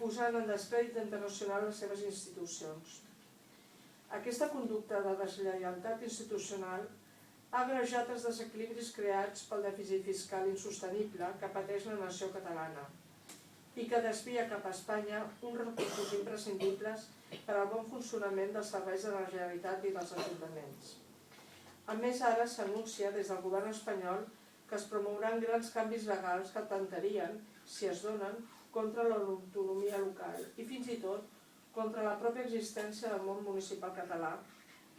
posant en descrèdit internacional les seves institucions. Aquesta conducta de deslleialtat institucional ha agreujat els desequilibris creats pel dèficit fiscal insostenible que pateix la nació catalana i que desvia cap a Espanya uns recursos imprescindibles per al bon funcionament dels serveis de la Generalitat i dels ajuntaments. A més, ara s'anuncia des del govern espanyol que es promouran grans canvis legals que atemptarien, si es donen, contra l'autonomia local i fins i tot contra la pròpia existència del món municipal català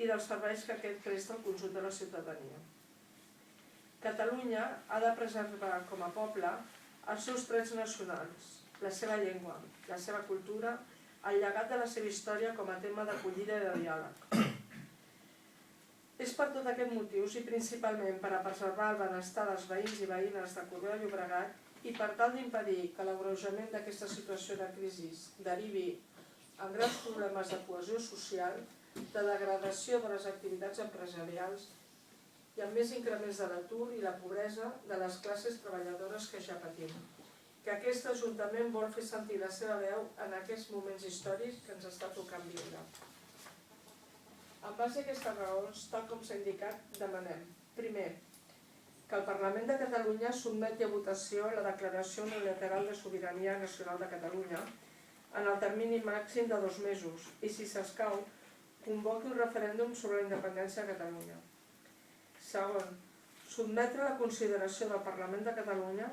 i dels serveis que aquest presta al conjunt de la ciutadania. Catalunya ha de preservar com a poble els seus trets nacionals, la seva llengua, la seva cultura, el llegat de la seva història com a tema d'acollida i de diàleg. És per tot aquest motius i principalment per a preservar el benestar dels veïns i veïnes de Corbera de Llobregat i per tal d'impedir que l'agreujament d'aquesta situació de crisi derivi en grans problemes de cohesió social, de degradació de les activitats empresarials i amb més increments de l'atur i la pobresa de les classes treballadores que ja patim. Que aquest Ajuntament vol fer sentir la seva veu en aquests moments històrics que ens està tocant viure. En base a aquestes raons, tal com s'ha indicat, demanem, primer, que el Parlament de Catalunya sotmeti a votació la Declaració Unilateral de Sobirania Nacional de Catalunya en el termini màxim de 2 mesos i, si s'escau, convoqui un referèndum sobre la independència de Catalunya. Segon, sotmetre a la consideració del Parlament de Catalunya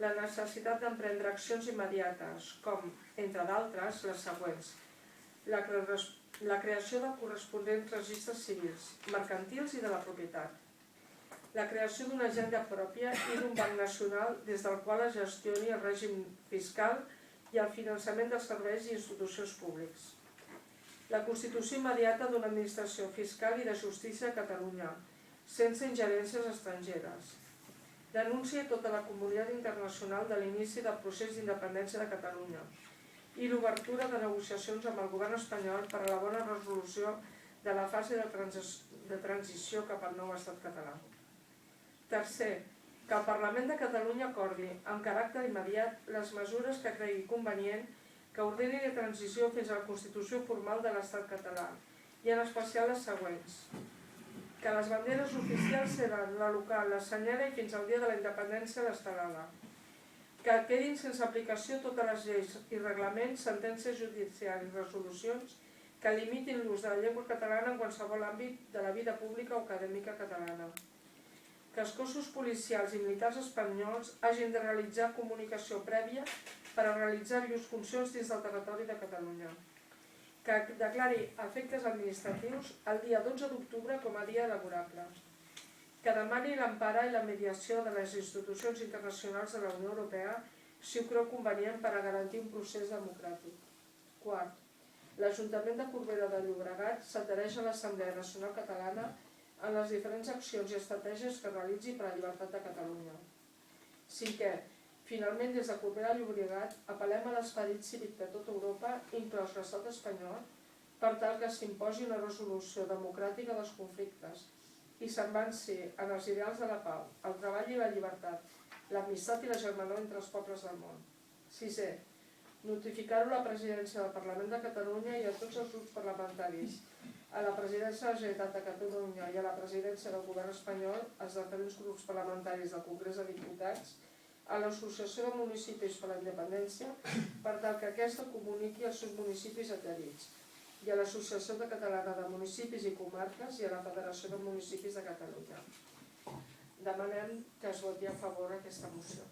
la necessitat d'emprendre accions immediates, com, entre d'altres, les següents. La creació de corresponents registres civils, mercantils i de la propietat. La creació d'una agenda pròpia i d'un banc nacional des del qual es gestioni el règim fiscal i el finançament dels serveis i institucions públics. La constitució immediata d'una administració fiscal i de justícia a Catalunya, sense ingerències estrangeres. Denuncia tota la comunitat internacional de l'inici del procés d'independència de Catalunya i l'obertura de negociacions amb el govern espanyol per a la bona resolució de la fase de transició cap al nou estat català. Tercer, que el Parlament de Catalunya acordi, amb caràcter immediat, les mesures que cregui convenient que ordeni la transició fins a la constitució formal de l'estat català, i en especial les següents. Que les banderes oficials seran la local, la senyera i fins al dia de la independència l'estelada. Que quedin sense aplicació totes les lleis i reglaments, sentències judicials i resolucions que limitin l'ús de la llengua catalana en qualsevol àmbit de la vida pública o acadèmica catalana. Que els cossos policials i militars espanyols hagin de realitzar comunicació prèvia per a realitzar llurs funcions dins del territori de Catalunya. Que declari efectes administratius el dia 12 d'octubre com a dia laborable. Que demani l'empara i la mediació de les institucions internacionals de la Unió Europea si ho creu convenient per a garantir un procés democràtic. Quart, l'Ajuntament de Corbera de Llobregat s'adhereix a l'Assemblea Nacional Catalana en les diferents accions i estratègies que realitzi per a la llibertat de Catalunya. Cinquè, finalment des de Corbera de Llobregat apel·lem a l'esperit cívic de tota Europa, inclòs l'estat espanyol, per tal que s'imposi una resolució democràtica dels conflictes i s'avanci en els ideals de la pau, el treball i la llibertat, l'amistat i la germanor entre els pobles del món. Sisè, notificar-ho a la presidència del Parlament de Catalunya i a tots els grups parlamentaris, a la presidència de la Generalitat de Catalunya i a la presidència del govern espanyol, als diferents grups parlamentaris del Congrés de Diputats, a l'Associació de Municipis per la Independència, per tal que aquesta comuniqui els seus municipis adherits, i a l'Associació Catalana de Municipis i Comarques i a la Federació de Municipis de Catalunya. Demanem que es voti a favor aquesta moció.